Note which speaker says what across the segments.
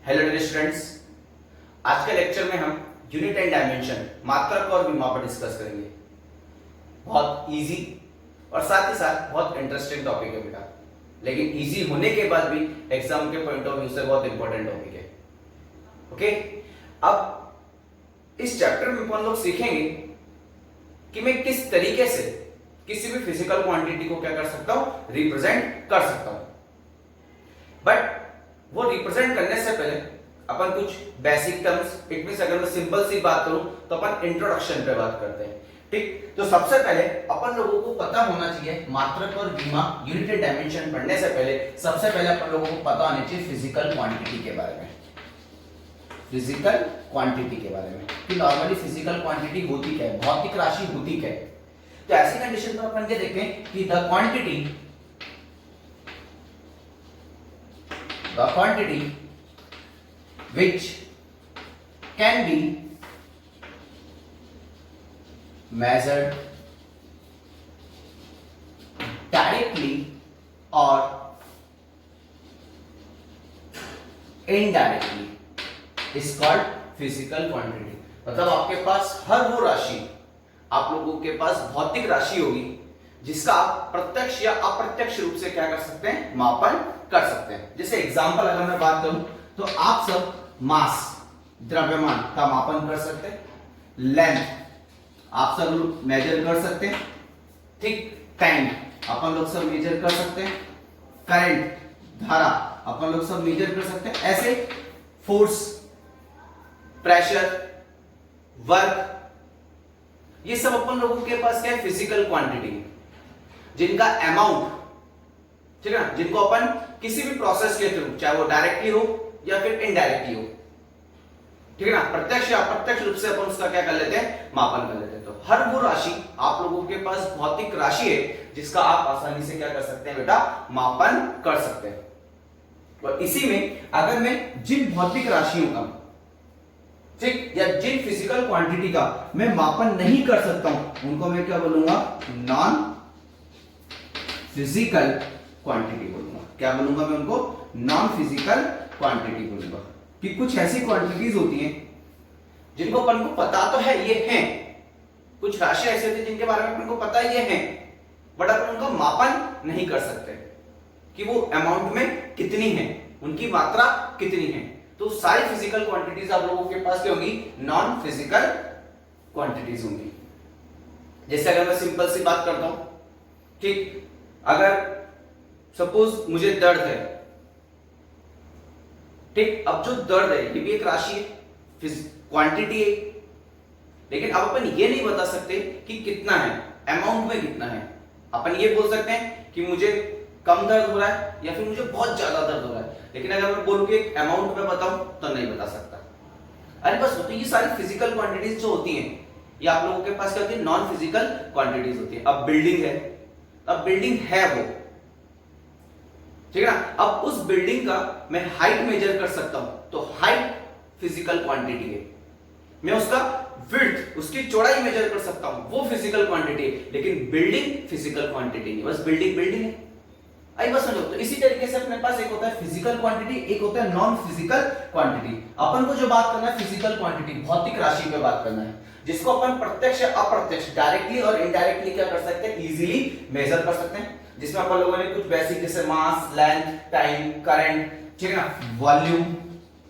Speaker 1: Hello dear students, आज के lecture में हम यूनिट एंड डायमेंशन मात्रक और विमा पर डिस्कस करेंगे। बहुत इजी और साथ ही साथ बहुत इंटरेस्टिंग टॉपिक है बेटा, लेकिन इजी होने के बाद भी एग्जाम के पॉइंट ऑफ व्यू से बहुत इंपॉर्टेंट टॉपिक है। ओके, अब इस चैप्टर में अपन लोग सीखेंगे कि मैं किस तरीके से किसी भी फिजिकल क्वांटिटी को क्या कर सकता हूं, रिप्रेजेंट कर सकता हूं। बट वो रिप्रेजेंट करने से पहले अपन कुछ बेसिक टर्म्स, इट मींस अगर मैं सिंपल सी बात करूं तो अपन इंट्रोडक्शन पे बात करते हैं। ठीक, तो सबसे पहले अपन लोगों को पता होना चाहिए मात्रक और विमा यूनिट एंड डायमेंशन पढ़ने से पहले सबसे पहले अपन लोगों को पता होना चाहिए फिजिकल क्वांटिटी के बारे में। फिजिकल क्वांटिटी के बारे में कि नॉर्मली फिजिकल क्वांटिटी होती क्या है, भौतिक राशि होती क्या है। तो ऐसी कंडीशन में अपन ये देखें कि the quantity which can be measured directly or indirectly is called physical quantity। मतलब आपके पास हर वो राशि, आप लोगों के पास भौतिक राशि होगी जिसका आप प्रत्यक्ष या अप्रत्यक्ष रूप से क्या कर सकते हैं, मापन कर सकते हैं। जैसे एग्जांपल अगर मैं बात करूं तो आप सब मास, द्रव्यमान का मापन कर सकते हैं, लेंथ आप सब मेजर कर सकते हैं, ठीक, टाइम अपन लोग सब मेजर कर सकते हैं, करंट धारा अपन लोग सब मेजर कर सकते हैं। ऐसे फोर्स, प्रेशर, वर्क, ये सब अपन लोगों के पास क्या है, फिजिकल क्वांटिटी जिनका अमाउंट, ठीक है ना, जिनको अपन किसी भी प्रोसेस के थ्रू, चाहे वो डायरेक्टली हो या फिर इनडायरेक्टली हो, ठीक है ना, प्रत्यक्ष या अप्रत्यक्ष रूप से अपन उसका क्या कर लेते हैं, मापन कर लेते हैं। तो हर वो राशि आप लोगों के पास भौतिक राशि है जिसका आप आसानी से क्या कर सकते हैं बेटा, मापन कर सकते हैं। और इसी में अगर मैं जिन भौतिक राशियों का, ठीक, या जिन फिजिकल क्वांटिटी का मैं मापन नहीं कर सकता हूं उनको मैं क्या बोलूंगा, नॉन फिजिकल क्वांटिटी बोलूंगा। क्या बोलूंगा मैं उनको, नॉन फिजिकल क्वांटिटी बोलूंगा। कि कुछ ऐसी क्वांटिटीज होती हैं जिनको अपन को पता तो है ये हैं, कुछ राशि ऐसी होती है जिनके बारे में अपन को पता है ये हैं, बट अपन उनका मापन नहीं कर सकते कि वो अमाउंट में कितनी है, उनकी मात्रा कितनी है। तो सारी फिजिकल क्वांटिटीज आप लोगों के पास क्या होंगी, नॉन फिजिकल क्वांटिटीज होंगी। जैसे अगर मैं सिंपल सी बात करता हूं, ठीक, अगर सपोज मुझे दर्द है, ठीक, अब जो दर्द है ये भी एक राशि है, क्वांटिटी है, लेकिन अब अपन ये नहीं बता सकते कि कितना है, अमाउंट में कितना है। अपन ये बोल सकते हैं कि मुझे कम दर्द हो रहा है या फिर मुझे बहुत ज्यादा दर्द हो रहा है, लेकिन अगर मैं बोलूं कि अमाउंट में बताऊं तो नहीं बता सकता। अरे बस, तो ये सारी फिजिकल क्वांटिटीज जो होती हैं ये आप लोगों के पास क्या होती है, नॉन फिजिकल क्वांटिटीज होती है। अब बिल्डिंग है, अब बिल्डिंग है वो, ठीक है ना, अब उस बिल्डिंग का मैं हाइट मेजर कर सकता हूं, तो हाइट फिजिकल क्वांटिटी है। मैं उसका विड्थ, उसकी चौड़ाई मेजर कर सकता हूं, वो फिजिकल क्वांटिटी है, लेकिन बिल्डिंग फिजिकल क्वांटिटी नहीं, बस बिल्डिंग बिल्डिंग है। आई बस समझो। तो इसी तरीके से अपने पास एक होता है फिजिकल क्वांटिटी, एक होता है नॉन फिजिकल क्वांटिटी। अपन को जो बात करना है फिजिकल क्वांटिटी, भौतिक राशि पे बात करना है, जिसको अपन प्रत्यक्ष या अप्रत्यक्ष, डायरेक्टली और इनडायरेक्टली क्या कर सकते हैं, इजीली मेजर कर सकते हैं। जिसमें अपन लोगों ने कुछ बेसिक जैसे मास, लेंथ, टाइम, करंट, ठीक है ना, वॉल्यूम,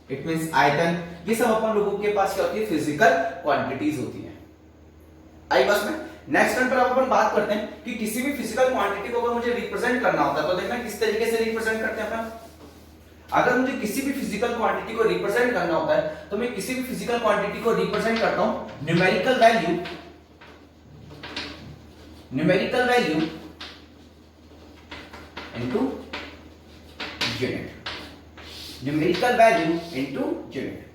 Speaker 1: इट मींस आयतन, ये सब अपन लोगों के पास क्या होती है, फिजिकल क्वांटिटीज होती है। आई बस में नेक्स्ट पॉइंट पर अपन बात करते हैं कि किसी भी फिजिकल क्वांटिटी को अगर मुझे रिप्रेजेंट करना होता है तो देखना किस तरीके से रिप्रेजेंट करते हैं अपन। अगर मुझे किसी भी फिजिकल क्वांटिटी को रिप्रेजेंट करना होता है तो मैं किसी भी फिजिकल क्वांटिटी को रिप्रेजेंट करता हूं numerical value, numerical value into unit, numerical value into unit.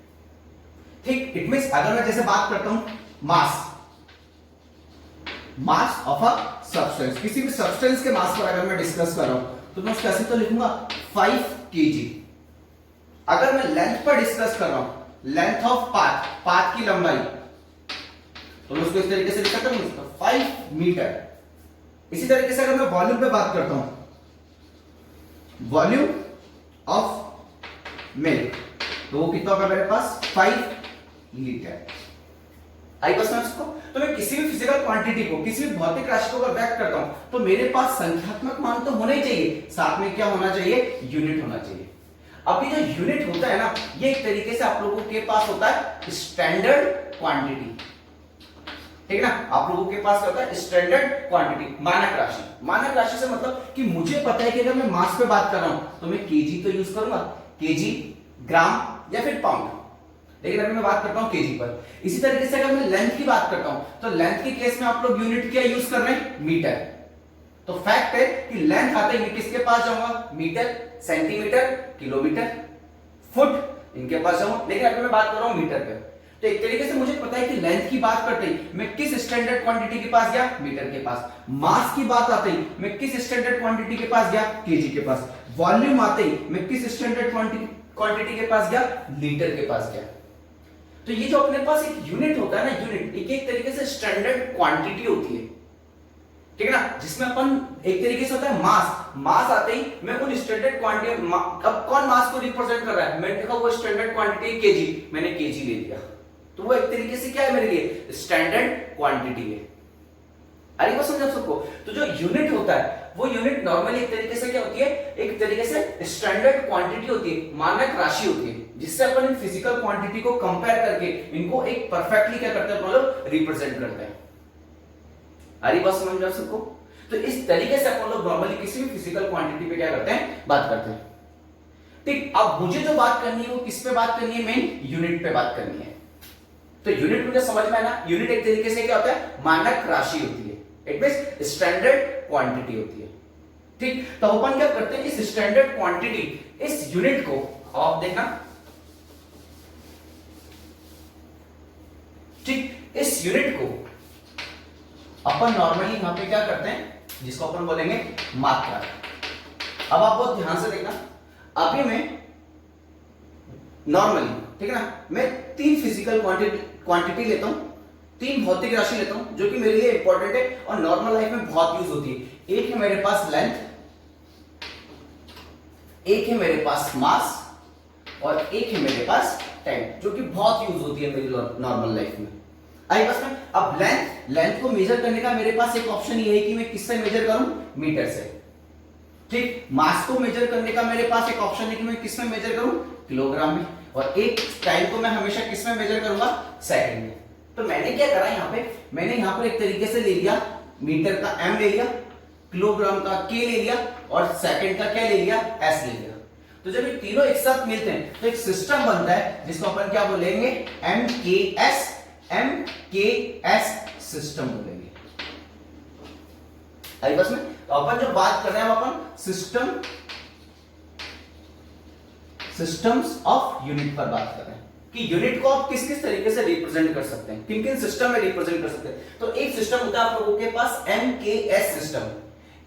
Speaker 1: ठीक, इट मींस अगर मैं जैसे बात करता हूं मास, मास ऑफ अ सब्सटेंस, किसी भी सब्सटेंस के मास पर अगर मैं डिस्कस कर रहा हूं तो मैं उसको ऐसे तो लिखूंगा 5 kg। अगर मैं लेंथ पर डिस्कस कर रहा हूं, लेंथ ऑफ पाथ, पाथ की लंबाई, तो मैं उसको इस तरीके से लिख सकता हूं 5 मीटर। इसी तरीके से अगर मैं वॉल्यूम पे बात करता हूं, वॉल्यूम ऑफ मिल्क, तो वो कितना होगा मेरे पास 5 लीटर। आई बस में उसको, तो मैं किसी भी फिजिकल क्वांटिटी को, किसी भी भौतिक राशि को अगर व्यक्त करता हूं तो मेरे पास संख्यात्मक मान तो होना ही चाहिए, साथ में क्या होना चाहिए, यूनिट होना चाहिए। अब ये जो यूनिट होता है ना, ये एक तरीके से आप लोगों के पास होता है स्टैंडर्ड क्वांटिटी, ठीक ना। आप लोगों के पास क्या होता है, स्टैंडर्ड क्वांटिटी, मानक राशि। मानक राशि से मतलब कि मुझे पता है कि अगर मैं मास पे बात कर रहा हूं तो मैं केजी तो यूज करूंगा, केजी, ग्राम या फिर पाउंड, लेकिन अभी मैं बात करता हूं केजी पर। इसी तरीके से अगर मैं लेंथ की बात करता हूं तो लेंथ के केस में आप लोग यूनिट क्या यूज कर रहे हैं, मीटर। तो फैक्ट है कि लेंथ आते ही मैं किसके पास जाऊंगा, मीटर, सेंटीमीटर, किलोमीटर, फुट, इनके पास जाऊंगा। लेकिन अभी मैं बात कर रहा हूं मीटर पे, तो एक तरीके से मुझे पता है कि लेंथ की बात करते ही मैं किस स्टैंडर्ड क्वांटिटी के पास गया, मीटर के पास। मास की बात आते ही मैं किस स्टैंडर्ड क्वांटिटी के पास गया, केजी के पास। वॉल्यूम आते ही मैं किस स्टैंडर्ड क्वांटिटी के पास गया, लीटर के पास गया। तो ये जो अपने पास एक यूनिट होता है ना, यूनिट एक तरीके से स्टैंडर्ड क्वांटिटी होती है, ठीक है ना, जिसमें अपन एक तरीके से होता है मास। मास आते ही मैं उन स्टैंडर्ड क्वांटिटी, अब कौन मास को रिप्रेजेंट कर रहा है, मैंने देखा वो स्टैंडर्ड क्वांटिटी केजी, मैंने केजी ले लिया, तो वो एक तरीके से क्या है मेरे लिए, स्टैंडर्ड क्वांटिटी है। अरे वो समझ सबको। तो जो यूनिट होता है वो यूनिट नॉर्मली एक तरीके से क्या होती है, एक तरीके से स्टैंडर्ड क्वांटिटी होती है, मानक राशि होती है, जिससे अपन इन फिजिकल क्वांटिटी को कंपेयर करके इनको एक परफेक्टली क्या करते हैं, मतलब रिप्रेजेंट करते हैं। अरे बात समझ में आप सबको। तो इस तरीके से अपन लोग नॉर्मली किसी भी फिजिकल क्वांटिटी पे क्या करते हैं, बात करते हैं। ठीक, अब मुझे जो बात करनी है वो किस पे बात करनी है, मेन यूनिट पे बात करनी है। तो यूनिट मुझे समझ में आना, यूनिट एक तरीके से क्या होता है, मानक राशि होती है, इट मींस स्टैंडर्ड क्वांटिटी होती है। ठीक, तो अपन क्या करते हैं, इस स्टैंडर्ड क्वांटिटी, इस यूनिट को आप देखना, ठीक, इस यूनिट को अपन नॉर्मली यहां पे क्या करते हैं, जिसको अपन बोलेंगे मात्रा। अब आप बहुत ध्यान से देखना, अभी मैं नॉर्मली, ठीक है ना, मैं 3 फिजिकल क्वांटिटी लेता हूं, 3 भौतिक राशि लेता हूं जो कि मेरे लिए इंपॉर्टेंट है और नॉर्मल लाइफ में बहुत यूज होती है। एक है मेरे पास लेंथ, एक है मेरे पास मास और एक है मेरे पास टाइम, जो कि बहुत यूज होती है मेरी नॉर्मल लाइफ में। आई बस में अब लेंथ को मेजर करने का मेरे पास एक ऑप्शन ये है कि मैं किससे मेजर करूं, मीटर से। ठीक, मास को मेजर करने का मेरे पास एक ऑप्शन है कि मैं किस में मेजर करूं, किलोग्राम में, और एक टाइम को मैं हमेशा किस में मेजर करूंगा, सेकंड में। तो मैंने क्या करा यहाँ पे, मैंने यहाँ पर एक तरीके से ले लिया, मीटर का m ले लिया, किलोग्राम का k ले लिया और सेकंड का क्या ले लिया, s ले लिया। तो जब ये तीनों एक साथ मिलते हैं तो एक सिस्टम बनता है जिसको अपन क्या बोलेंगे, MKS सिस्टम बोलेंगे। आई बस में, तो अपन जो बात कर रहे हैं अपन सिस्टम्स ऑफ यूनिट पर बात कर रहे हैं कि यूनिट को आप किस किस तरीके से रिप्रेजेंट कर सकते हैं, किन किन सिस्टम में रिप्रेजेंट कर सकते हैं। तो एक सिस्टम होता है आप लोगों के पास MKS सिस्टम।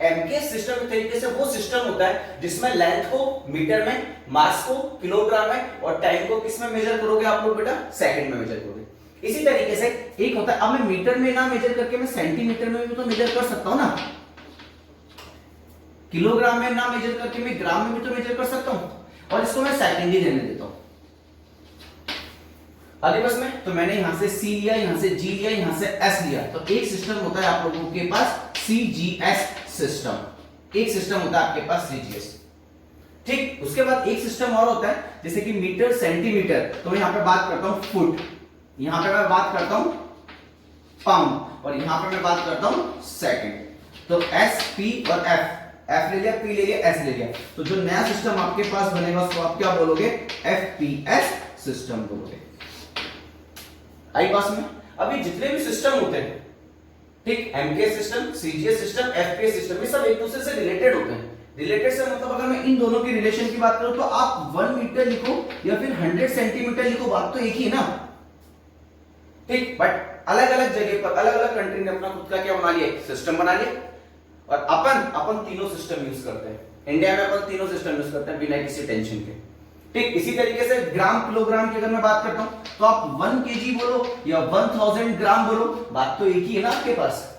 Speaker 1: MKS सिस्टम एक तरीके से वो सिस्टम होता है जिसमें लेंथ को मीटर में, मास को किलोग्राम में और टाइम को किस में मेजर करोगे आप लोग बेटा, सेकंड में मेजर करोगे। इसी तरीके से एक होता है, अब मैं मीटर में ना मेजर करके मैं सेंटीमीटर में भी तो मेजर कर सकता हूं ना, किलोग्राम में ना मेजर करके मैं ग्राम में भी तो मेजर कर सकता हूं, और इसको मैं सेकंड ही देने देता हूं। आगे बस में, तो मैंने यहां से C लिया, यहां से G लिया, यहां से S लिया, तो एक सिस्टम होता है आप लोगों के पास CGS सिस्टम, एक सिस्टम होता है आपके पास CGS। ठीक, उसके बाद एक सिस्टम और होता है जैसे कि मीटर, सेंटीमीटर, तो मैं यहां पे बात करता हूं फुट, यहां पे मैं बात करता हूं पाउंड और यहां पे मैं बात करता हूं सेकंड। तो S, P और F ले लिया, P ले लिया, S ले लिया, तो जो नया सिस्टम आपके पास बनेगा उसको आप क्या बोलोगे, FPS सिस्टम बोलोगे। आई पास में, अभी जितने भी सिस्टम होते हैं, ठीक, MKS system, CGS system, FPS system, ये सब एक दूसरे से रिलेटेड होते हैं। रिलेटेड से मतलब अगर मैं इन दोनों की रिलेशन की बात करूं तो आप 1 मीटर लिखो या फिर 100 सेंटीमीटर लिखो, बात तो एक ही है ना। ठीक, बट अलग अलग जगह पर अलग अलग कंट्री ने अपना खुद का क्या बना लिया, सिस्टम बना लिया, और अपन तीनों सिस्टम यूज करते हैं। इंडिया में अपन तीनों सिस्टम यूज करते हैं बिना किसी टेंशन के। ठीक, इसी तरीके से ग्राम किलोग्राम की अगर मैं बात करता हूं तो आप 1 kg बोलो या 1000 ग्राम बोलो, बात तो एक ही है ना आपके पास।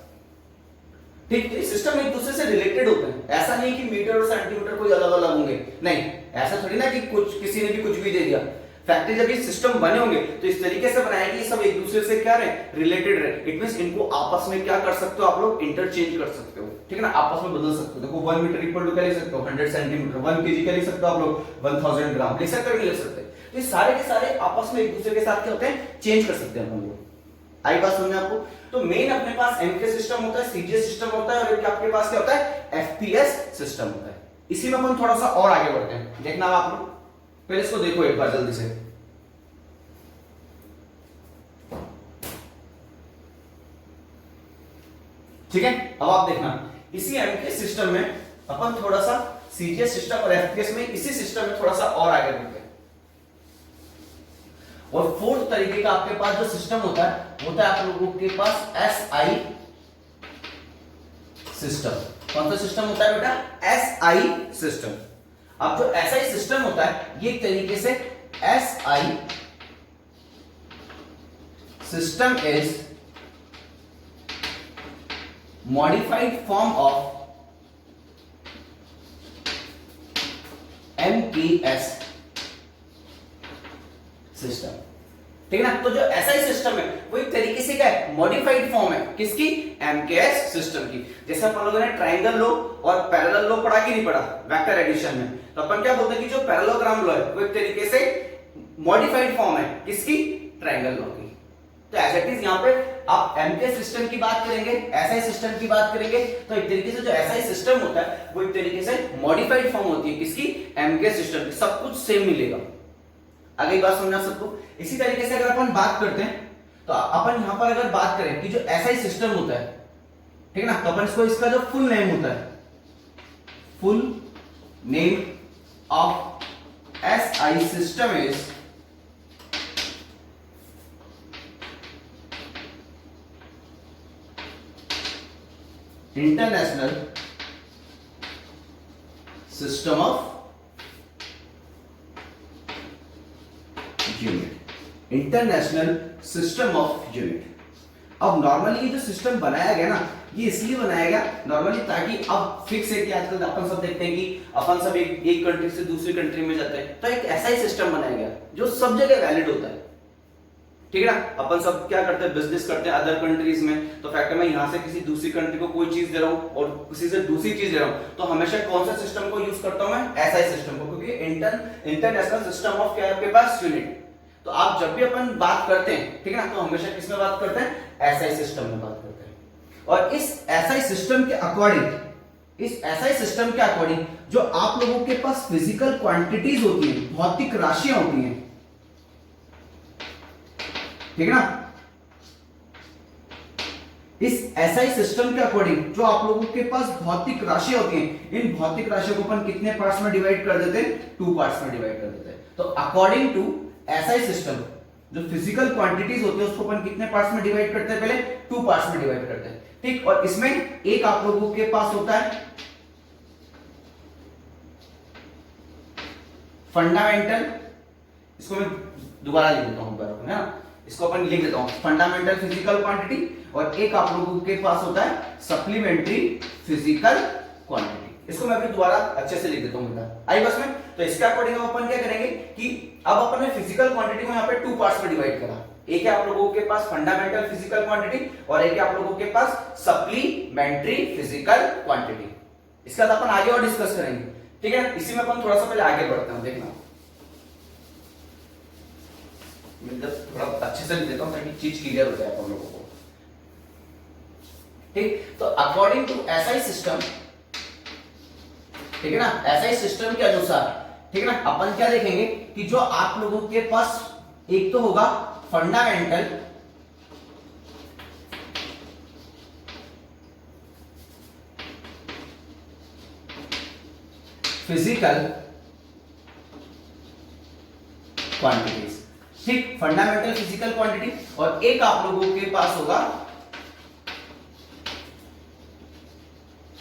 Speaker 1: ठीक, ये सिस्टम एक दूसरे से रिलेटेड होते हैं, ऐसा नहीं कि मीटर और सेंटीमीटर कोई अलग अलग होंगे, नहीं, ऐसा थोड़ी ना कि कुछ किसी ने भी कुछ भी दे दिया। फैक्ट्री जब ये सिस्टम बने होंगे तो इस तरीके से बनाए कि ये सब एक दूसरे से क्या रहे, रिलेटेड रहे। इट मींस इनको आपस में क्या कर सकते हो आप लोग, इंटरचेंज कर सकते हो, ठीक है ना, आपस में बदल सकते हो। देखो 1 मीटर इक्वल टू क्या लिख सकते हो 100 सेंटीमीटर, 1 केजी क्या लिख सकते हो आप लोग 1000 ग्राम, लिख सकते हो नहीं लिख सकते। तो ये सारे के सारे आपस में एक दूसरे के साथ क्या होते हैं, चेंज कर सकते हैं हम लोग। आई बात समझ में आपको? तो मेन अपने पास एमके सिस्टम होता है, सीजीएस सिस्टम होता है, और एक आपके पास क्या होता है, एफपीएस सिस्टम होता है। इसी में अपन थोड़ा सा और आगे बढ़ते हैं, देखना आप लोग पहले इसको देखो एक बार जल्दी से। ठीक है, अब आप देखना इसी एमके सिस्टम में अपन थोड़ा सा सीजीएस सिस्टम और एफपीएस में इसी सिस्टम में थोड़ा सा और आगे बढ़ते हैं। और फोर्थ तरीके का आपके पास जो सिस्टम होता है आप लोगों के पास एसआई सिस्टम। कौन सा सिस्टम होता है बेटा, एसआई सिस्टम। अब जो एसआई सिस्टम होता है ये एक तरीके से SI system is modified form of MKS system, ठीक है ना। तो जो एसआई सिस्टम है वो एक तरीके से क्या है, मॉडिफाइड फॉर्म है किसकी, एमकेएस सिस्टम की। जैसे अपन लोगों ने ट्रायंगल लॉ और पैरेलल लॉ पढ़ा कि नहीं पढ़ा वेक्टर एडिशन में, तो अपन क्या बोलते हैं कि जो पैरेललोग्राम लॉ है वो एक तरीके से मॉडिफाइड फॉर्म है किसकी, ट्रायंगल लॉ की। तो एज इट इज यहाँ पे आप एमके सिस्टम की बात करेंगे, एसआई सिस्टम की बात करेंगे, तो एक तरीके से जो एसआई सिस्टम होता है वो एक तरीके से मॉडिफाइड फॉर्म होती है किसकी, एमके सिस्टम की। सब कुछ सेम मिलेगा। आगे बात समझना सबको। इसी तरीके से अगर अपन बात करते हैं तो अपन यहां पर अगर बात करें कि जो एसआई सिस्टम होता है, ठीक है ना, तो अपन इसको इसका जो फुल नेम होता है, full name of SI system is international system of unit, international system of unit. अब नॉर्मली ये जो सिस्टम बनाया गया ना, ये इसलिए बनाया गया नॉर्मली ताकि अब फिक्स है कि आजकल अपन सब देखते हैं कि अपन सब एक कंट्री से दूसरी कंट्री में जाते हैं, तो एक ऐसा ही सिस्टम बनाया गया जो सब जगह वैलिड होता है, ठीक है ना। अपन सब क्या करते हैं, बिजनेस करते हैं अदर कंट्रीज में, तो फैक्ट मैं यहां से किसी दूसरी कंट्री को कोई चीज दे रहा हूं और किसी से दूसरी चीज दे रहा हूं, तो हमेशा कौन सा सिस्टम को यूज करता हूं मैं, एसआई सिस्टम को, क्योंकि इंटरनेशनल सिस्टम ऑफ क्या है आपके पास, यूनिट। तो आप जब भी अपन बात करते हैं, ठीक है ना, तो हमेशा किस में बात करते हैं, एसआई सिस्टम में बात करते हैं। और इस एसआई सिस्टम के अकॉर्डिंग, इस एसआई सिस्टम के अकॉर्डिंग जो आप लोगों के पास फिजिकल क्वांटिटीज होती हैं, भौतिक राशियां होती हैं, ठीक है ना, इस एसआई सिस्टम के अकॉर्डिंग जो आप लोगों के पास भौतिक राशियां होती हैं, इन भौतिक राशियों को अपन कितने पार्ट्स में डिवाइड कर देते हैं, 2 पार्ट्स में डिवाइड कर देते हैं। तो अकॉर्डिंग टू एसआई सिस्टम जो फिजिकल क्वांटिटीज होती है उसको अपन कितने पार्ट्स में डिवाइड करते हैं, पहले 2 पार्ट्स में डिवाइड करते हैं, ठीक। और इसमें एक आप लोगों के पास होता है फंडामेंटल, इसको मैं दोबारा लिख देता हूं है ना, इसको अपन लिख देता हूं फंडामेंटल फिजिकल क्वांटिटी, और एक आप लोगों के पास होता है सप्लीमेंट्री फिजिकल क्वांटिटी। इसको मैं अभी दोबारा अच्छे से लिख देता हूं बेटा, आई बस में। तो इसके अकॉर्डिंग अपन क्या करेंगे कि अब अपन ने फिजिकल क्वांटिटी को यहाँ पे 2 पार्ट्स में डिवाइड करा। एक है आप लोगों के पास फंडामेंटल फिजिकल क्वांटिटी और एक है आप लोगों के पास सप्लीमेंट्री फिजिकल क्वांटिटी। इसका अपन आगे और डिस्कस करेंगे, ठीक है। इसी में अपन थोड़ा सा पहले आगे बढ़ते हैं, देखना मैं थोड़ा अच्छे से लिख देता हूं ताकि चीज क्लियर हो जाए अपन लोगों को, ठीक। तो अकॉर्डिंग टू एसआई सिस्टम, ठीक है ना, एसआई सिस्टम के अनुसार, ठीक है ना, अपन क्या देखेंगे कि जो आप लोगों के पास एक तो होगा फंडामेंटल फिजिकल क्वांटिटीज, ठीक, फंडामेंटल फिजिकल क्वांटिटी, और एक आप लोगों के पास होगा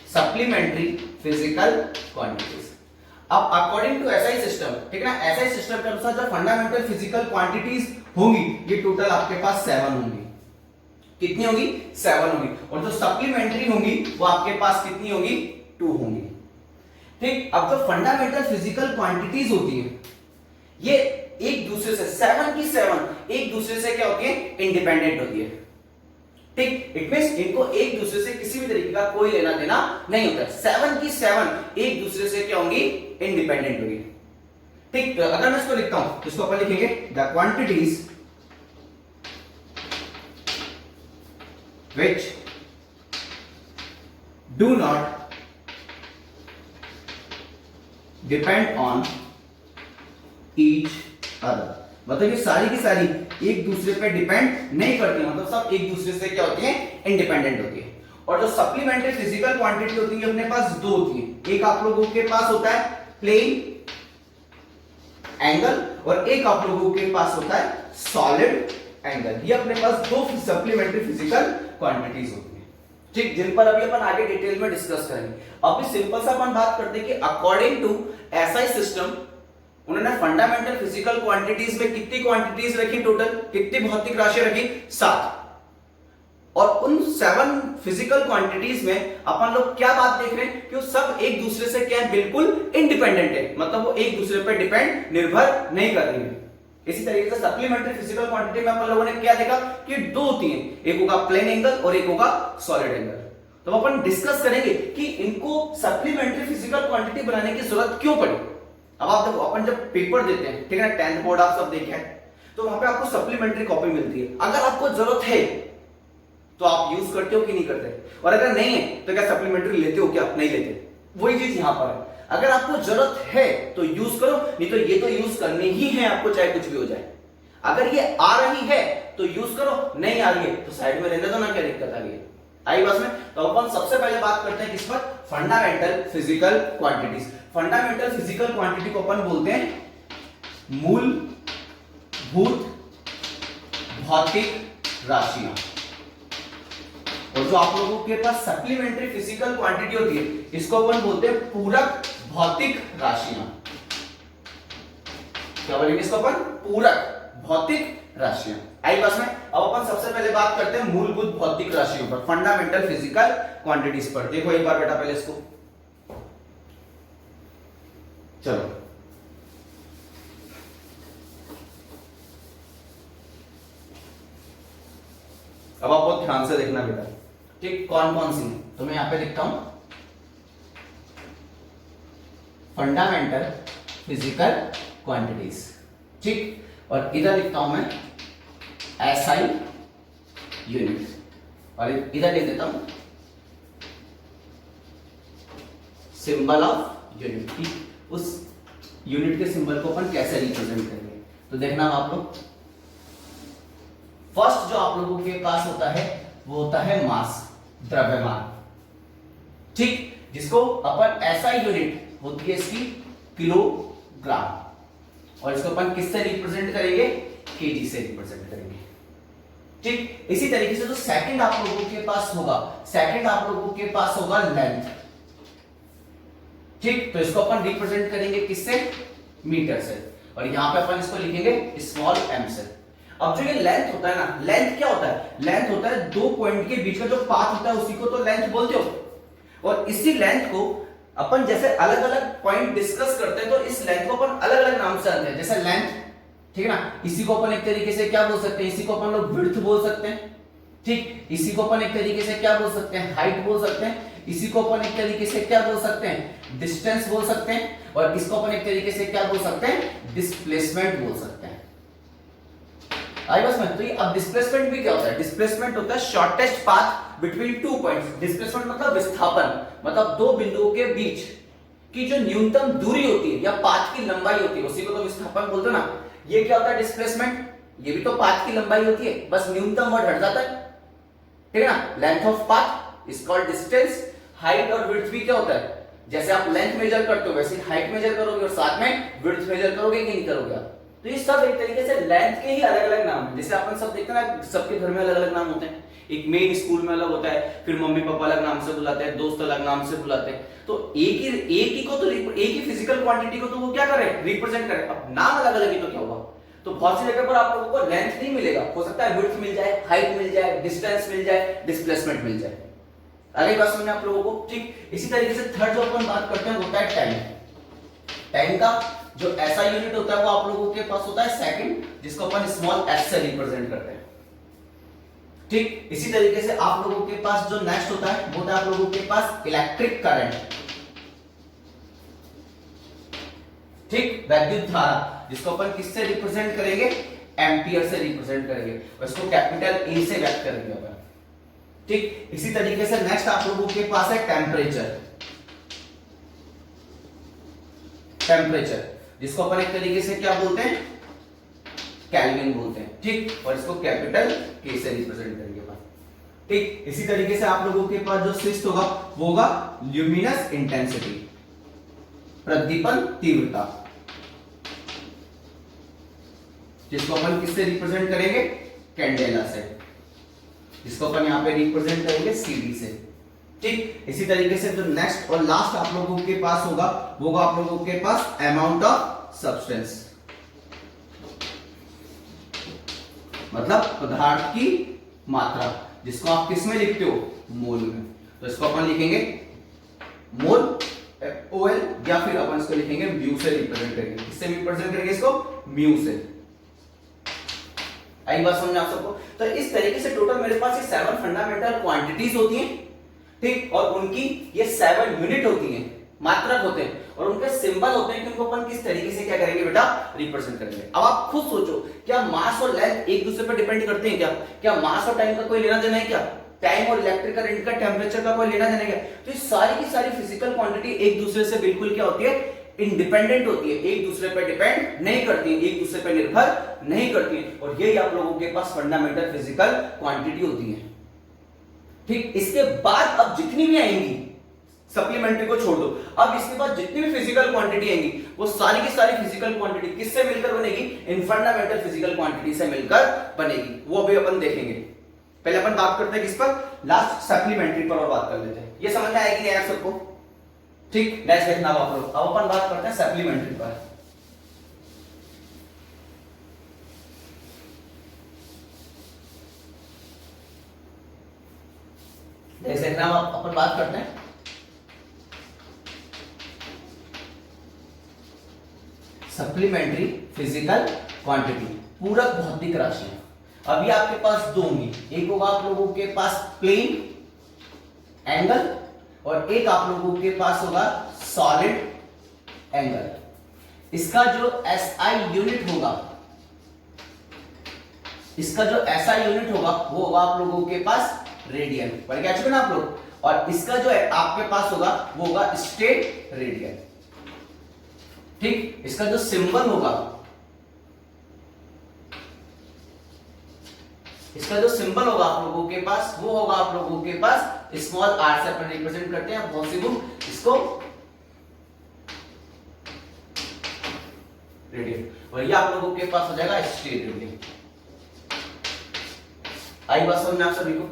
Speaker 1: सप्लीमेंट्री फिजिकल क्वांटिटीज। अब अकॉर्डिंग टू एसआई सिस्टम, ठीक है ना, एसआई सिस्टम के अनुसार जो फंडामेंटल फिजिकल क्वांटिटीज होंगी ये टोटल आपके पास 7 होंगी। कितनी होगी, 7 होंगी। और जो सप्लीमेंट्री होंगी वो आपके पास कितनी होगी, 2 होंगी, ठीक। अब जो फंडामेंटल फिजिकल क्वांटिटीज होती है ये एक दूसरे से 7 की 7 एक दूसरे से क्या होती है, इंडिपेंडेंट होती है। ठीक, इट मींस इनको एक दूसरे से किसी भी तरीके का कोई लेना देना नहीं होता है। 7 की 7 एक दूसरे से क्या होंगी, इंडिपेंडेंट होगी। ठीक, तो अगर मैं इसको लिखता हूं तो इसको अपन लिखेंगे the quantities which do not depend on each other। मतलब ये सारी की सारी एक दूसरे पे डिपेंड नहीं करती, मतलब सब एक दूसरे से क्या होती है, इंडिपेंडेंट होती है। और जो सप्लीमेंट्री फिजिकल क्वांटिटी होती है अपने पास दो होती है, एक आप लोगों के पास होता है प्लेन एंगल और एक आप लोगों के पास होता है सॉलिड एंगल। ये अपने पास दो सप्लीमेंट्री फिजिकल क्वांटिटीज होती हैं, ठीक, जिन पर अभी अपन आगे डिटेल में डिस्कस करेंगे। अभी सिंपल सा अपन बात करते हैं कि अकॉर्डिंग टू एसआई सिस्टम उन्होंने फंडामेंटल फिजिकल क्वांटिटीज में कितनी क्वांटिटीज रखी, टोटल कितनी भौतिक राशियां रखी, 7। और उन 7 फिजिकल क्वांटिटीज में अपन लोग क्या बात देख रहे हैं कि वो सब एक दूसरे से क्या है, बिल्कुल इंडिपेंडेंट है, मतलब वो एक दूसरे पर डिपेंड निर्भर नहीं कर रही है। इसी तरीके से सप्लीमेंट्री फिजिकल क्वांटिटी में अपन लोगों ने क्या देखा कि दो होती हैं, एक होगा प्लेन एंगल और एक होगा सॉलिड एंगल। तो अपन डिस्कस करेंगे कि इनको सप्लीमेंट्री फिजिकल क्वांटिटी बनाने की जरूरत क्यों पड़ी। अब आप देखो, अपन जब पेपर देते हैं, ठीक है ना, 10th बोर्ड आप सब देखे हैं, तो वहां पे आपको सप्लीमेंट्री कॉपी मिलती है। अगर आपको जरूरत है तो आप यूज करते हो कि नहीं करते, और अगर नहीं है तो क्या सप्लीमेंट्री लेते हो, क्या नहीं लेते। वही चीज यहां पर है, अगर आपको जरूरत है तो यूज करो, नहीं तो ये तो यूज करनी ही है आपको, चाहे कुछ भी हो जाए। अगर ये आ रही है तो यूज करो, नहीं आ रही है तो साइड में रहने दो ना, क्या दिक्कत आ गई है, आई बस में। तो अपन सबसे पहले बात करते हैं किस पर, fundamental physical quantities. Fundamental physical quantity को अपन बोलते हैं मूलभूत भौतिक राशियां। और जो आप लोगों के पास सप्लीमेंट्री फिजिकल क्वांटिटी होती है, इसको अपन बोलते हैं पूरक भौतिक राशियां। क्या बोलेंगे इसको अपन, पूरक भौतिक राशियां। आई बस में। अब अपन सबसे पहले बात करते हैं मूलभूत भौतिक राशियों पर, फंडामेंटल फिजिकल क्वांटिटीज पर। देखो एक बार बेटा पहले इसको, चलो अब आप बहुत ध्यान से देखना बेटा, ठीक, कौन कौन सी है। तो मैं यहां पे लिखता हूं फंडामेंटल फिजिकल क्वांटिटीज, ठीक, और इधर लिखता हूं मैं एसआई यूनिट, और इधर लिख देता हूं सिंबल ऑफ यूनिट। उस यूनिट के सिंबल को अपन कैसे रिप्रेजेंट करेंगे, तो देखना आप लोग। फर्स्ट जो आप लोगों के पास होता है वो होता है मास, द्रव्यमान, ठीक, जिसको अपन एसआई यूनिट होती है इसकी किलोग्राम, और इसको अपन किससे रिप्रेजेंट करेंगे, केजी से रिप्रेजेंट करेंगे, ठीक। इसी तरीके से जो सेकंड आप लोगों के पास होगा, सेकंड आप लोगों के पास होगा लेंथ, ठीक, तो इसको अपन रिप्रेजेंट करेंगे किससे, मीटर से, और यहां पे अपन इसको लिखेंगे स्मॉल एम से। अब जो ये लेंथ होता है ना, लेंथ क्या होता है, लेंथ होता है दो पॉइंट के बीच का जो पाथ होता है उसी को तो लेंथ बोलते हो। और इसी लेंथ को अपन जैसे अलग अलग पॉइंट डिस्कस करते हैं तो इस लेंथ को अपन अलग अलग नाम से जानते हैं, जैसे लेंथ, ठीक है ना, इसी को अपन एक तरीके से क्या बोल सकते हैं, इसी को अपन लोग विड्थ बोल सकते हैं, ठीक, इसी को अपन एक तरीके से क्या बोल सकते हैं, हाइट बोल सकते हैं, इसी को अपन एक तरीके से क्या बोल सकते हैं, डिस्टेंस बोल सकते हैं, और इसको अपन एक तरीके से क्या बोल सकते हैं, डिस्प्लेसमेंट बोल सकते हैं। आई बस में। तो ये अब डिस्प्लेसमेंट भी क्या होता है, डिस्प्लेसमेंट होता है shortest path between two points. Displacement मतलब विस्थापन, मतलब दो बिंदुओं के बीच की जो न्यूनतम दूरी होती है या पाथ की लंबाई होती है, उसी को तो विस्थापन बोलते हैं ना। ये क्या होता है डिस्प्लेसमेंट, ये भी तो पाथ की लंबाई होती है, बस न्यूनतम वर्ड हट जाता है, ठीक है ना। Length of path is called distance. Height और विड्थ भी क्या होता है, जैसे आप लेंथ मेजर करते हो वैसे हाइट मेजर करोगे और साथ में विड्थ मेजर करोगे कि नहीं करोगे आप। तो ये सब एक तरीके से लेंथ के ही अलग अलग नाम हैं। जैसे अपन सब देखते हैं ना, सबके घर में अलग अलग नाम होते हैं, एक मेन स्कूल में अलग होता है, फिर मम्मी पापा अलग नाम से बुलाते हैं, दोस्त अलग नाम से बुलाते हैं। तो एक ही को तो एक ही फिजिकल क्वांटिटी को तो वो क्या करे, रिप्रेजेंट करे। अब नाम अलग अलग ही तो क्या होगा। तो बहुत सी जगह पर आप लोगों को लेंथ नहीं मिलेगा, हो सकता है विड्थ मिल जाए, हाइट मिल जाए, डिस्टेंस मिल जाए, डिस्प्लेसमेंट मिल जाए। अगली बात समझे आप लोगों को, ठीक। इसी तरीके से थर्ड जो अपन बात करते हैं वो होता है टाइम। टाइम का जो ऐसा यूनिट होता है वो आप लोगों के पास होता है सेकंड, जिसको अपन स्मॉल एस से रिप्रेजेंट करते हैं। ठीक, इसी तरीके से आप लोगों के पास जो नेक्स्ट होता है वो होता है आप लोगों के पास इलेक्ट्रिक करंट। ठीक, विद्युत धारा, जिसको अपन किससे रिप्रेजेंट करेंगे, एम्पियर से रिप्रेजेंट करेंगे, और इसको कैपिटल ए से व्यक्त करेंगे अपन। ठीक, इसी तरीके से नेक्स्ट आप लोगों के पास है टेम्परेचर। टेम्परेचर, जिसको अपन एक तरीके से क्या बोलते हैं, केल्विन बोलते हैं। ठीक, और इसको कैपिटल के से रिप्रेजेंट करेंगे अपन। ठीक, इसी तरीके से आप लोगों के पास जो सिक्स्थ होगा वो होगा ल्यूमिनस इंटेंसिटी, प्रदीपन तीव्रता, जिसको अपन किससे रिप्रेजेंट करेंगे, कैंडेला से, जिसको अपन यहां पे रिप्रेजेंट करेंगे सीडी से। ठीक, इसी तरीके से जो नेक्स्ट और लास्ट आप लोगों के पास होगा वो होगा आप लोगों के पास अमाउंट ऑफ सब्सटेंस, मतलब पदार्थ की मात्रा, जिसको आप किस में लिखते हो, मोल में। तो इसको अपन लिखेंगे मोल ओएल, या फिर अपन इसको लिखेंगे म्यू से रिप्रेजेंट करेंगे। किससे रिप्रेजेंट करेंगे इसको, म्यू से। आई बात समझ आप सबको। तो इस तरीके से टोटल मेरे पास ये 7 फंडामेंटल क्वांटिटीज होती हैं। ठीक, और उनकी ये 7 यूनिट होती हैं, मात्रक होते हैं, और उनके सिंबल होते हैं कि उनको अपन किस तरीके से क्या करेंगे बेटा, रिप्रेजेंट करेंगे। अब आप खुद सोचो, क्या मास और लेंथ एक दूसरे पर डिपेंड करते हैं क्या? क्या मास और टाइम का कोई लेना देना है क्या? टाइम और इलेक्ट्रिक करंट का, टेम्परेचर का कोई लेना देना है क्या? तो ये सारी की सारी फिजिकल क्वांटिटी एक दूसरे से बिल्कुल क्या होती है, इंडिपेंडेंट होती है, एक दूसरे पर डिपेंड नहीं करती है, एक दूसरे पर निर्भर नहीं करती है, और यही आप लोगों के पास फंडामेंटल फिजिकल क्वांटिटी होती है। ठीक, इसके बाद अब जितनी भी आएंगी, सप्लीमेंट्री को छोड़ दो, अब इसके बाद जितनी भी फिजिकल क्वांटिटी आएंगी वो सारी की सारी फिजिकल क्वांटिटी किससे मिलकर बनेगी, इन फंडामेंटल फिजिकल क्वांटिटी से मिलकर बनेगी। वो भी अपन देखेंगे। पहले अपन बात करते हैं किस पर, लास्ट सप्लीमेंट्री पर और बात कर लेते हैं। ये समझ में आएगी नहीं यार सबको? ठीक, नेक्स्ट देखना आप लोग। अब अपन बात करते हैं सप्लीमेंट्री पर। देखना अपन बात करते हैं सप्लीमेंट्री फिजिकल क्वांटिटी, पूरक भौतिक राशि। अभी आपके पास दो होंगी, एक होगा आप लोगों के पास प्लेन एंगल, और एक आप लोगों के पास होगा सॉलिड एंगल। इसका जो एसआई यूनिट होगा, इसका जो एसआई यूनिट होगा वो होगा आप लोगों के पास रेडियन, पढ़ के आ चुके ना आप लोग। और इसका जो आपके पास होगा वो होगा स्टेट रेडियन। ठीक, इसका जो सिंबल होगा, इसका जो सिंबल होगा आप लोगों के पास वो होगा आप लोगों के पास स्मॉल आर से अपन रिप्रेजेंट करते हैं बहुत सी बुक इसको रेडियन, और ये आप लोगों के पास हो जाएगा स्टेट रेडियन। आई बात समझ में आप सभी को?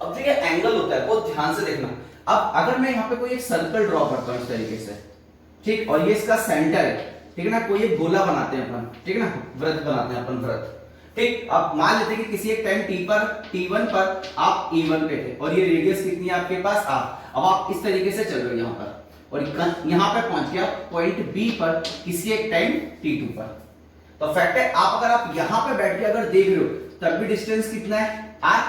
Speaker 1: अब जो ये एंगल होता है वो ध्यान से देखना। अब अगर मैं यहाँ पे कोई एक सर्कल ड्रॉ करता हूं इस तरीके से, ठीक, और ये इसका सेंटर है, ठीक है ना, कोई एक गोला बनाते हैं अपन, ठीक है ना, वृत्त बनाते हैं अपन, वृत्त। ठीक, अब मान लेते हैं कि किसी एक टाइम t1 पर आप E1 पे थे, और ये रेडियस कितनी है आपके पास r। अब आप इस तरीके से चल रहे हो यहाँ पर, और यहाँ पे पहुंच गया पॉइंट B पर किसी एक टाइम t2 पर। तो फैक्ट है, आप अगर आप यहाँ पे बैठ के अगर देख रहे हो तब भी डिस्टेंस कितना है r,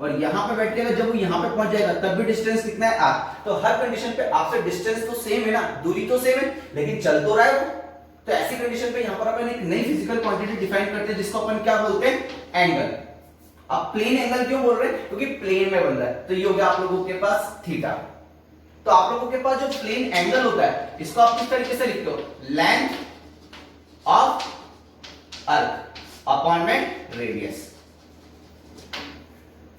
Speaker 1: और यहाँ पे बैठ के अगर जब वो यहाँ पे पहुंच जाएगा तब भी डिस्टेंस कितना है r। तो हर कंडीशन पे आपसे डिस्टेंस तो सेम है ना, दूरी तो सेम है, लेकिन चल तो रहा है वो। तो ऐसी कंडीशन पे यहाँ पर अपन एक नई फिजिकल क्वांटिटी डिफाइन करते हैं जिसको अपन क्या बोलते हैं, एंगल। अब प्लेन एंगल क्यों बोल रहे हैं, क्योंकि प्लेन में बन रहा है, तो ये हो गया आप लोगों के पास थीटा। तो आप लोगों के पास जो प्लेन एंगल होता है इसको आप किस तरीके से लिखते हो, लेंथ ऑफ अर्क अपॉन में रेडियस,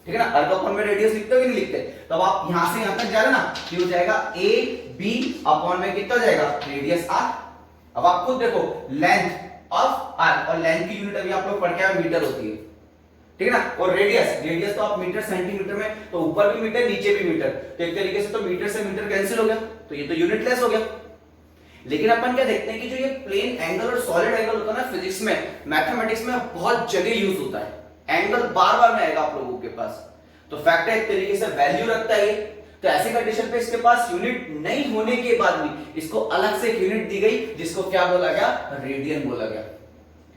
Speaker 1: ठीक है ना। अर्क अपॉन में रेडियस लिखते हो कि नहीं लिखते? तो अब आप यहां से यहां तक जा रहे ना, ये हो जाएगा a b अपॉन में कितना हो जाएगा, रेडियस r। अब आप खुद देखो, लेंथ ऑफ r, और लेंथ की यूनिट अभी आप लोग पढ़ के आए मीटर होती है, ठीक है ना। और रेडियस तो आप मीटर सेंटीमीटर में, तो ऊपर भी मीटर नीचे भी मीटर, तो एक तरीके से तो मीटर से मीटर कैंसिल हो गया, तो ये तो यूनिटलेस हो गया। लेकिन अपन क्या देखते हैं कि जो ये प्लेन एंगल और सॉलिड एंगल होता है ना, फिजिक्स में, मैथमेटिक्स में बहुत जगह यूज होता है। एंगल बार बार में आएगा आप लोगों के पास, तो फैक्ट है एक तरीके से वैल्यू रखता है। तो ऐसी कंडीशन पे इसके पास यूनिट नहीं होने के बाद भी इसको अलग से एक यूनिट दी गई जिसको क्या बोला गया, रेडियन बोला गया।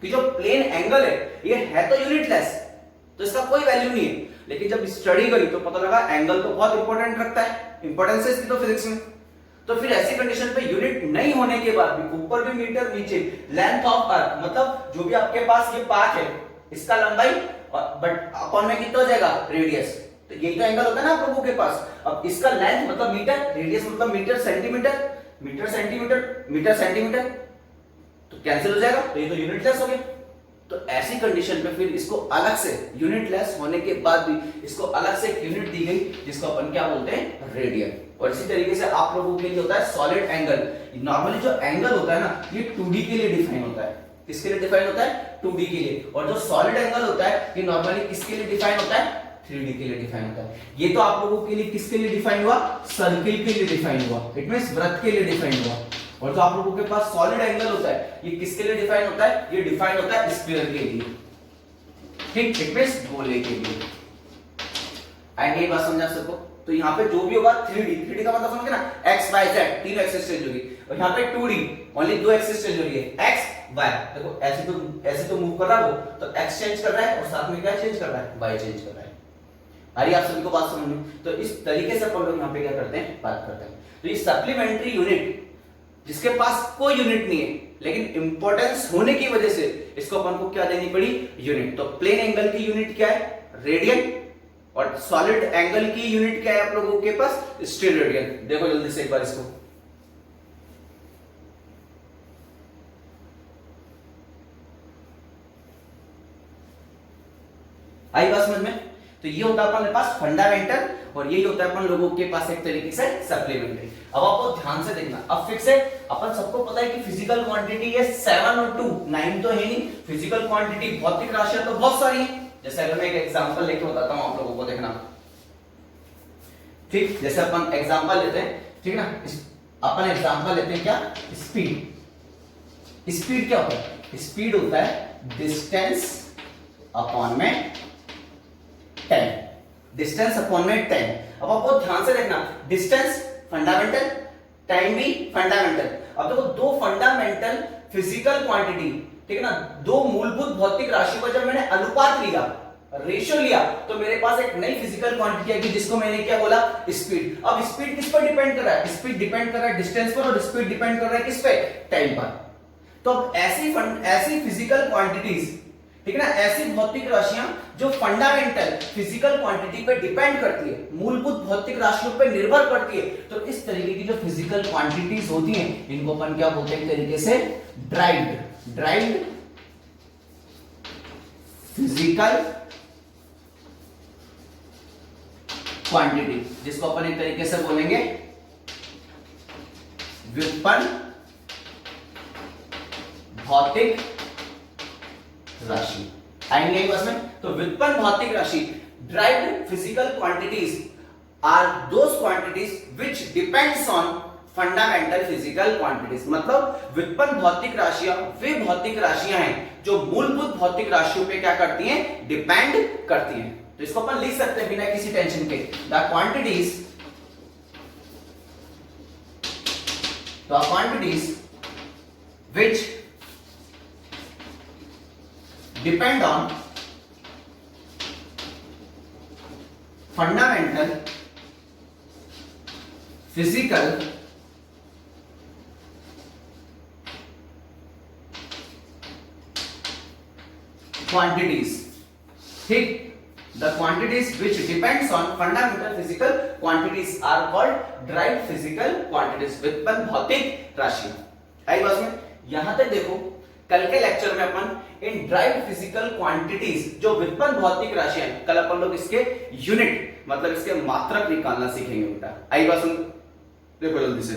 Speaker 1: कि जो प्लेन एंगल ये है तो यूनिटलेस, तो इसका कोई वैल्यू नहीं है, लेकिन जब स्टडी करी तो पता लगा एंगल तो बहुत इंपॉर्टेंट रखता है, इंपॉर्टेंस है इसकी तो फिजिक्स में। तो फिर ऐसी कंडीशन पे यूनिट नहीं होने के बाद भी ऊपर भी मीटर नीचे लेंथ ऑफ अर्क, मतलब जो भी आपके पास ये पाथ है इसका लंबाई बट अपॉन में कितना हो जाएगा, रेडियस। तो यही तो एंगल होता है ना आप लोगों के पास। अब इसका लेंथ मतलब मीटर, रेडियस मतलब metre centimetre, metre centimetre, metre centimetre, तो कैंसिल हो जाएगा, तो ये तो यूनिटलेस हो गया। तो ऐसी कंडीशन पे फिर इसको अलग से, यूनिटलेस होने के बाद भी इसको अलग से एक यूनिट दी गई जिसको अपन क्या बोलते हैं, रेडियन। और इसी तरीके से आप लोगों के लिए होता है सॉलिड एंगल। नॉर्मली जो एंगल होता है ना ये 2D के लिए डिफाइन होता है। किसके लिए डिफाइन होता है, 2D के लिए। और जो सॉलिड एंगल होता है ये नॉर्मली किसके लिए डिफाइन होता है, 3D के लिए डिफाइन होता है। ये तो आप लोगों के लिए किसके लिए डिफाइन हुआ, सर्किल के लिए डिफाइन हुआ, इट मींस वृत्त के लिए डिफाइन हुआ। और जो आप लोगों के पास सॉलिड एंगल होता है ये किसके लिए डिफाइन होता है, ये डिफाइन होता है स्फीयर के लिए, ठीक, इट मींस गोले के लिए। एंड ये बात समझा सबको। तो यहाँ पे जो भी होगा 3D का मतलब समझ गए ना, x y z तीन एक्सिस चेंज होगी। और यहाँ पे 2D ओनली दो एक्सिस चेंज हो रही है, x y। देखो ऐसे तो मूव कर रहा है वो, तो x चेंज कर रहा है और साथ में क्या चेंज कर रहा है, y चेंज कर रहा है। अरे आप सभी को बात समझ में। तो इस तरीके से अपन लोग यहाँ पे क्या करते हैं, बात करते हैं। तो ये सप्लीमेंट्री यूनिट जिसके पास कोई यूनिट नहीं है लेकिन इंपॉर्टेंस होने की वजह से इसको अपन को क्या देनी पड़ी, यूनिट। तो प्लेन एंगल की यूनिट क्या है, रेडियन, और सॉलिड एंगल की यूनिट क्या है आप लोगों के पास, स्टेरेडियन। देखो जल्दी से एक बार इसको, आई बात समझ में। तो ये होता है अपने पास फंडामेंटल और यही होता है अपन लोगों के पास एक तरीके से सप्लीमेंट्री। अब आपको ध्यान से देखना, अब फिक्स है, अपन सबको पता है कि फिजिकल क्वांटिटी है 7 और 2, 9 तो है नहीं। फिजिकल क्वांटिटी भौतिक राशियां तो बहुत सारी हैं। जैसे अगर मैं एक एग्जांपल लेके बताता हूं आप लोगों को, देखना, ठीक। जैसे अपन एग्जांपल लेते हैं, ठीक ना, अपन एग्जांपल लेते हैं क्या, स्पीड। स्पीड क्या होता है, स्पीड होता है डिस्टेंस अपॉन में टाइम, डिस्टेंस अपॉन में टाइम। अब आपको ध्यान से देखना, डिस्टेंस फंडामेंटल, टाइम भी फंडामेंटल। अब देखो दो फंडामेंटल फिजिकल क्वांटिटी, ठीक है ना, दो मूलभूत भौतिक राशियों का जब मैंने अनुपात लिया, रेशियो लिया, तो मेरे पास एक नई फिजिकल क्वांटिटी आई जिसको मैंने क्या बोला, स्पीड। अब स्पीड किस पर डिपेंड कर रहा है, स्पीड डिपेंड कर रहा है डिस्टेंस पर और स्पीड डिपेंड कर रहा है किस पे, टाइम पर। तो अब ऐसी फिजिकल क्वांटिटीज, ठीक है ना, ऐसी भौतिक राशियां जो फंडामेंटल फिजिकल क्वांटिटी पे डिपेंड करती है, मूलभूत भौतिक राशियों पे निर्भर करती है। तो इस तरीके की जो फिजिकल क्वांटिटीज होती हैं इनको अपन क्या बोलते हैं, एक तरीके से ड्राइव्ड फिजिकल क्वांटिटी, जिसको अपन एक तरीके से बोलेंगे व्युत्पन्न भौतिक राशि। आएंगे एक बस में। तो व्युत्पन्न भौतिक राशि, derived physical quantities are those quantities which depends on fundamental physical quantities. मतलब व्युत्पन्न भौतिक राशियां वे भौतिक राशियां हैं जो मूलभूत भौतिक राशियों पे क्या करती हैं, डिपेंड करती हैं। तो इसको अपन लिख सकते हैं बिना किसी टेंशन के, the quantities which depend on fundamental physical quantities, ठीक। The quantities which depends on fundamental physical quantities are called derived physical quantities, व्युत्पन्न भौतिक राशियां। आई बात में। यहां तक देखो, कल के लेक्चर में अपन इन ड्राइव्ड फिजिकल क्वांटिटीज जो व्युत्पन्न भौतिक राशियां, कल अपन लोग इसके यूनिट मतलब इसके मात्रक निकालना सीखेंगे बेटा। आई बात सुन, देखो जल्दी से।